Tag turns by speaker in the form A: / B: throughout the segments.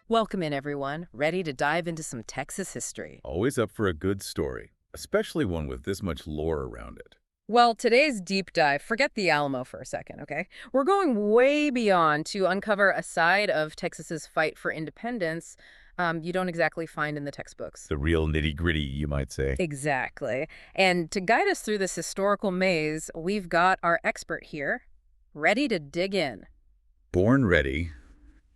A: Welcome in, everyone. Ready to dive into some Texas history?
B: Always up for a good story, especially one with this much lore around it.
A: Well, today's deep dive, forget the Alamo for a second, okay? We're going way beyond to uncover a side of Texas's fight for independence you don't exactly find in the textbooks.
B: The real nitty-gritty, you might say.
A: Exactly. And to guide us through this historical maze, we've got our expert here, ready to dig in.
B: Born ready,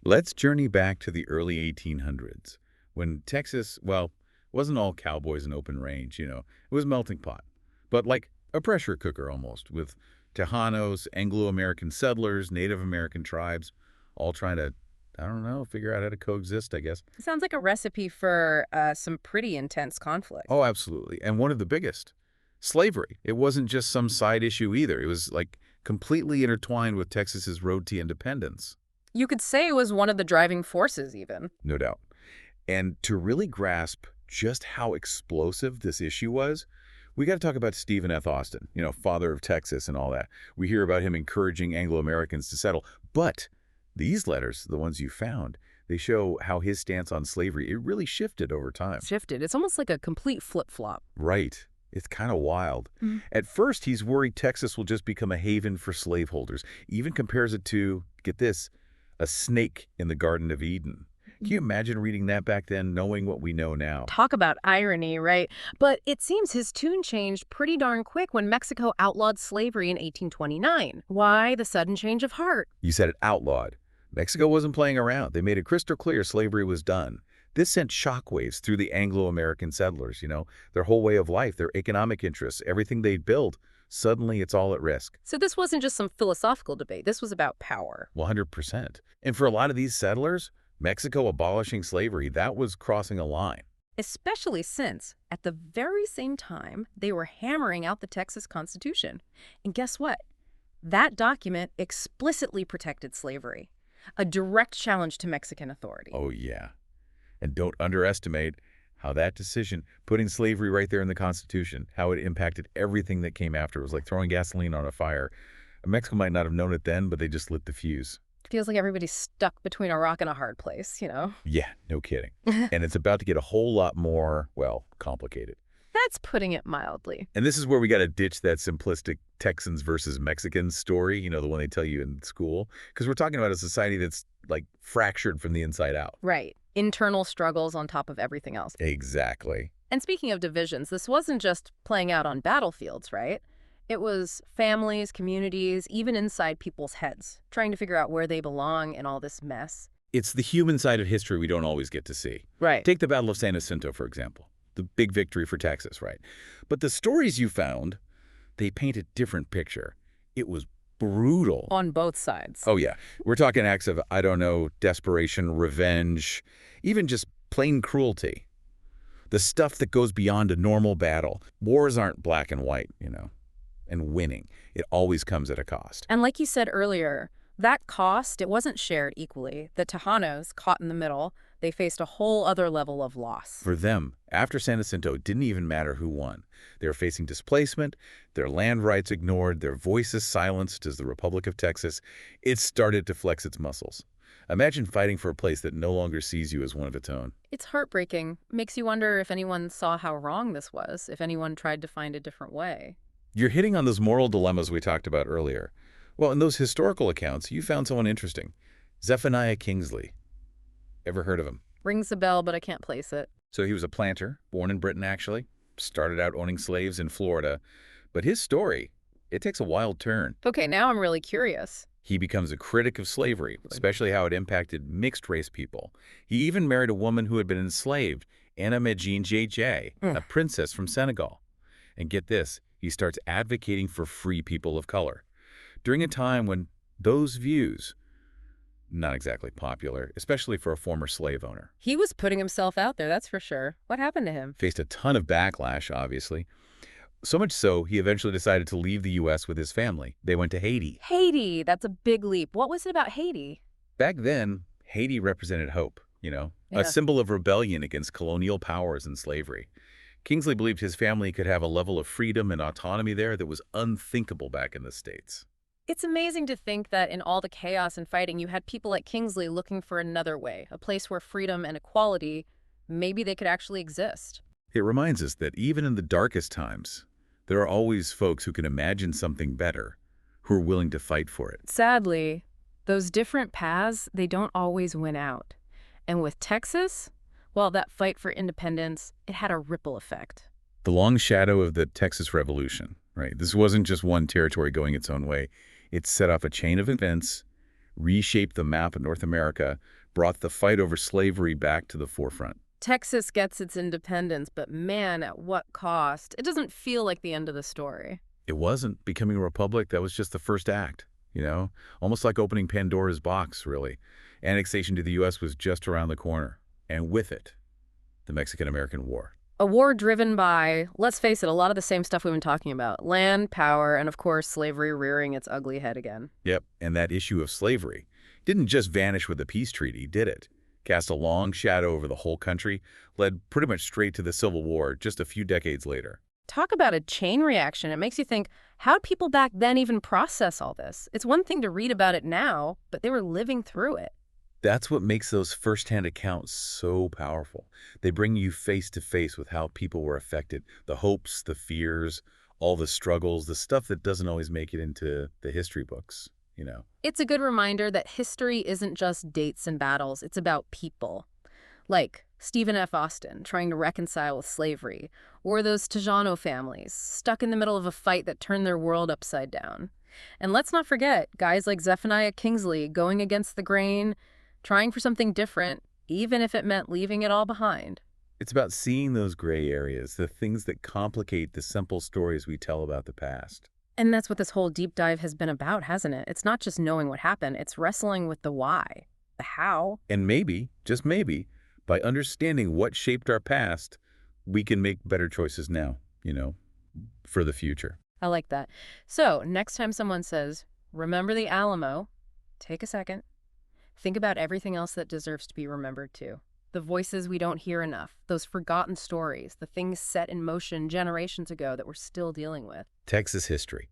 B: let's journey back to the early 1800s, when Texas, well, wasn't all cowboys and open range, it was a melting pot. But like a pressure cooker almost, with Tejanos, Anglo-American settlers, Native American tribes, all trying to, I don't know, figure out how to coexist, I guess.
A: Sounds like a recipe for some pretty intense conflict.
B: Oh, absolutely. And one of the biggest, slavery. It wasn't just some side issue either. It was like completely intertwined with Texas's road to independence.
A: You could say it was one of the driving forces, even.
B: No doubt. And to really grasp just how explosive this issue was, we got to talk about Stephen F. Austin, father of Texas and all that. We hear about him encouraging Anglo-Americans to settle. But these letters, the ones you found, they show how his stance on slavery, it really shifted over time.
A: Shifted. It's almost like a complete flip-flop.
B: Right. It's kind of wild.
A: Mm.
B: At first, he's worried Texas will just become a haven for slaveholders. Even compares it to, get this, a snake in the Garden of Eden. Can you imagine reading that back then, knowing what we know now?
A: Talk about irony, right? But it seems his tune changed pretty darn quick when Mexico outlawed slavery in 1829. Why the sudden change of heart?
B: You said it, outlawed. Mexico wasn't playing around. They made it crystal clear slavery was done. This sent shockwaves through the Anglo-American settlers, their whole way of life, their economic interests, everything they'd built. Suddenly, it's all at risk.
A: So this wasn't just some philosophical debate. This was about power.
B: 100%. And for a lot of these settlers, Mexico abolishing slavery, that was crossing a line.
A: Especially since, at the very same time, they were hammering out the Texas Constitution. And guess what? That document explicitly protected slavery. A direct challenge to Mexican authority.
B: Oh, yeah. And don't underestimate how that decision, putting slavery right there in the Constitution, how it impacted everything that came after. It was like throwing gasoline on a fire. Mexico might not have known it then, but they just lit the fuse.
A: Feels like everybody's stuck between a rock and a hard place,
B: Yeah, no kidding. And it's about to get a whole lot more, well, complicated.
A: That's putting it mildly.
B: And this is where we got to ditch that simplistic Texans versus Mexicans story, the one they tell you in school. Because we're talking about a society that's, like, fractured from the inside out.
A: Right. Internal struggles on top of everything else.
B: Exactly.
A: And speaking of divisions, this wasn't just playing out on battlefields, right? It was families, communities, even inside people's heads, trying to figure out where they belong in all this mess.
B: It's the human side of history we don't always get to see.
A: Right.
B: Take the Battle of San Jacinto, for example. The big victory for Texas, right? But the stories you found, they paint a different picture. It was brutal.
A: On both sides.
B: Oh, yeah. We're talking acts of, I don't know, desperation, revenge, even just plain cruelty. The stuff that goes beyond a normal battle. Wars aren't black and white, and winning. It always comes at a cost.
A: And like you said earlier, that cost, it wasn't shared equally. The Tejanos, caught in the middle, they faced a whole other level of loss.
B: For them, after San Jacinto, it didn't even matter who won. They were facing displacement, their land rights ignored, their voices silenced as the Republic of Texas. It started to flex its muscles. Imagine fighting for a place that no longer sees you as one of its own.
A: It's heartbreaking. Makes you wonder if anyone saw how wrong this was, if anyone tried to find a different way.
B: You're hitting on those moral dilemmas we talked about earlier. Well, in those historical accounts, you found someone interesting. Zephaniah Kingsley. Ever heard of him?
A: Rings a bell, but I can't place it.
B: So he was a planter, born in Britain actually, started out owning slaves in Florida. But his story, it takes a wild turn.
A: Okay, now I'm really curious.
B: He becomes a critic of slavery, especially how it impacted mixed-race people. He even married a woman who had been enslaved, Anna Medjine J.J., a princess from Senegal. And get this, he starts advocating for free people of color. During a time when those views, not exactly popular, especially for a former slave owner.
A: He was putting himself out there, that's for sure. What happened to him?
B: Faced a ton of backlash, obviously. So much so, he eventually decided to leave the U.S. with his family. They went to Haiti.
A: Haiti, that's a big leap. What was it about Haiti?
B: Back then, Haiti represented hope, a symbol of rebellion against colonial powers and slavery. Kingsley believed his family could have a level of freedom and autonomy there that was unthinkable back in the States.
A: It's amazing to think that in all the chaos and fighting, you had people like Kingsley looking for another way, a place where freedom and equality, maybe they could actually exist.
B: It reminds us that even in the darkest times, there are always folks who can imagine something better, who are willing to fight for it.
A: Sadly, those different paths, they don't always win out. And with Texas, well, that fight for independence, it had a ripple effect.
B: The long shadow of the Texas Revolution, right? This wasn't just one territory going its own way. It set off a chain of events, reshaped the map of North America, brought the fight over slavery back to the forefront.
A: Texas gets its independence, but man, at what cost? It doesn't feel like the end of the story.
B: It wasn't becoming a republic. That was just the first act, almost like opening Pandora's box, really. Annexation to the U.S. was just around the corner. And with it, the Mexican-American War.
A: A war driven by, let's face it, a lot of the same stuff we've been talking about. Land, power, and of course, slavery rearing its ugly head again.
B: Yep, and that issue of slavery didn't just vanish with the peace treaty, did it? Cast a long shadow over the whole country, led pretty much straight to the Civil War just a few decades later.
A: Talk about a chain reaction. It makes you think, how'd people back then even process all this? It's one thing to read about it now, but they were living through it.
B: That's what makes those first-hand accounts so powerful. They bring you face to face with how people were affected, the hopes, the fears, all the struggles, the stuff that doesn't always make it into the history books.
A: It's a good reminder that history isn't just dates and battles. It's about people. Like Stephen F. Austin trying to reconcile with slavery, or those Tejano families stuck in the middle of a fight that turned their world upside down. And let's not forget guys like Zephaniah Kingsley going against the grain, trying for something different, even if it meant leaving it all behind.
B: It's about seeing those gray areas, the things that complicate the simple stories we tell about the past.
A: And that's what this whole deep dive has been about, hasn't it? It's not just knowing what happened, it's wrestling with the why, the how.
B: And maybe, just maybe, by understanding what shaped our past, we can make better choices now, for the future.
A: I like that. So next time someone says, remember the Alamo, take a second. Think about everything else that deserves to be remembered too. The voices we don't hear enough, those forgotten stories, the things set in motion generations ago that we're still dealing with.
B: Texas history.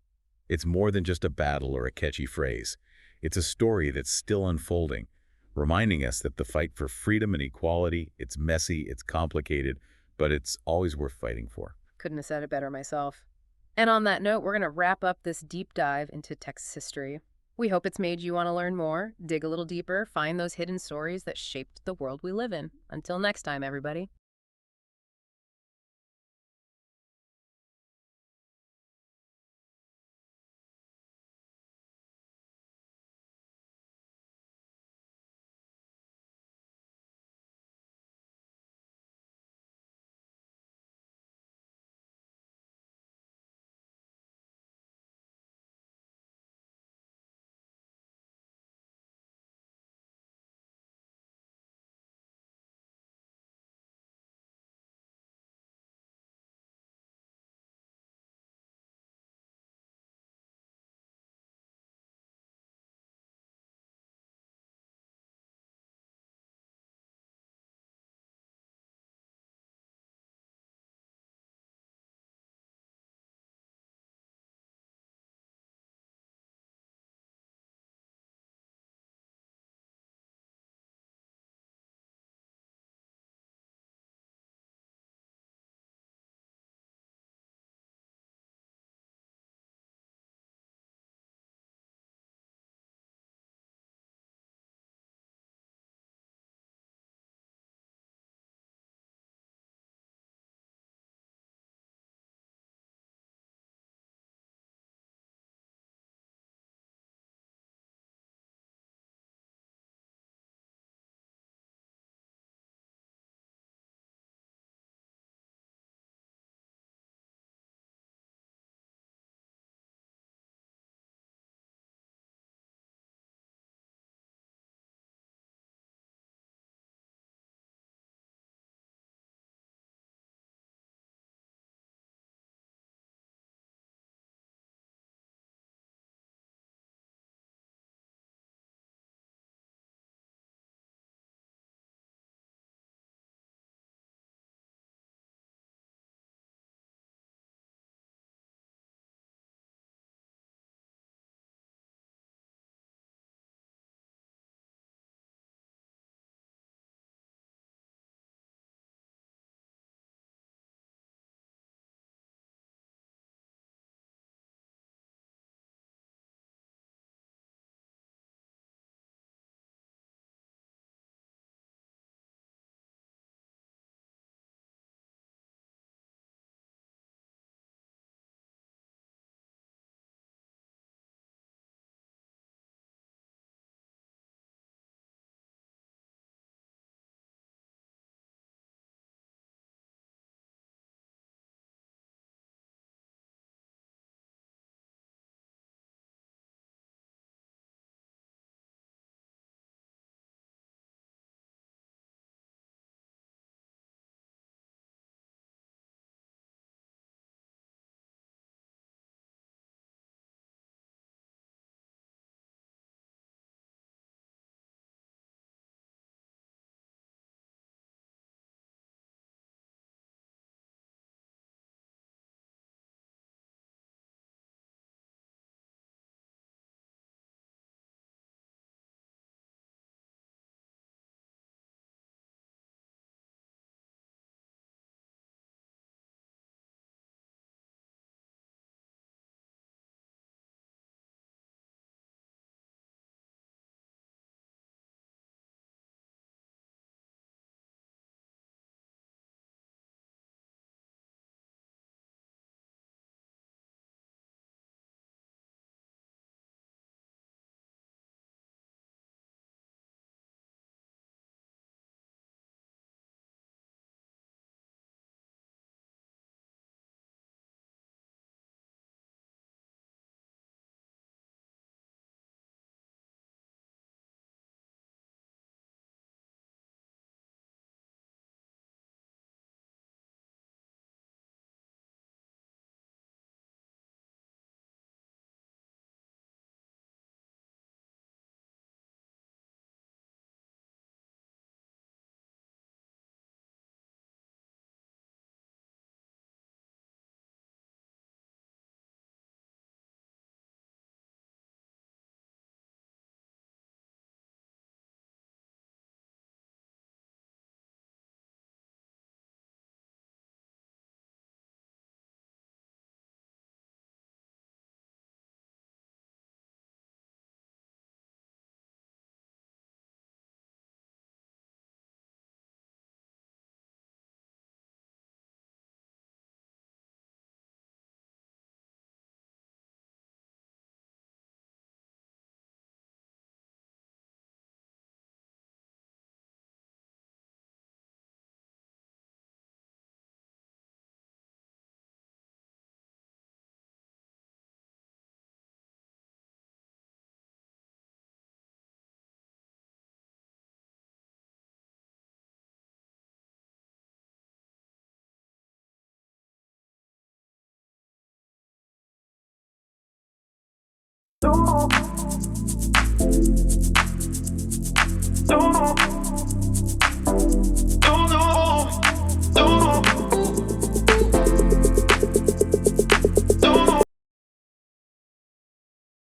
B: It's more than just a battle or a catchy phrase. It's a story that's still unfolding, reminding us that the fight for freedom and equality, it's messy, it's complicated, but it's always worth fighting for.
A: Couldn't have said it better myself. And on that note, we're going to wrap up this deep dive into Texas history. We hope it's made you want to learn more, dig a little deeper, find those hidden stories that shaped the world we live in. Until next time, everybody.
C: door.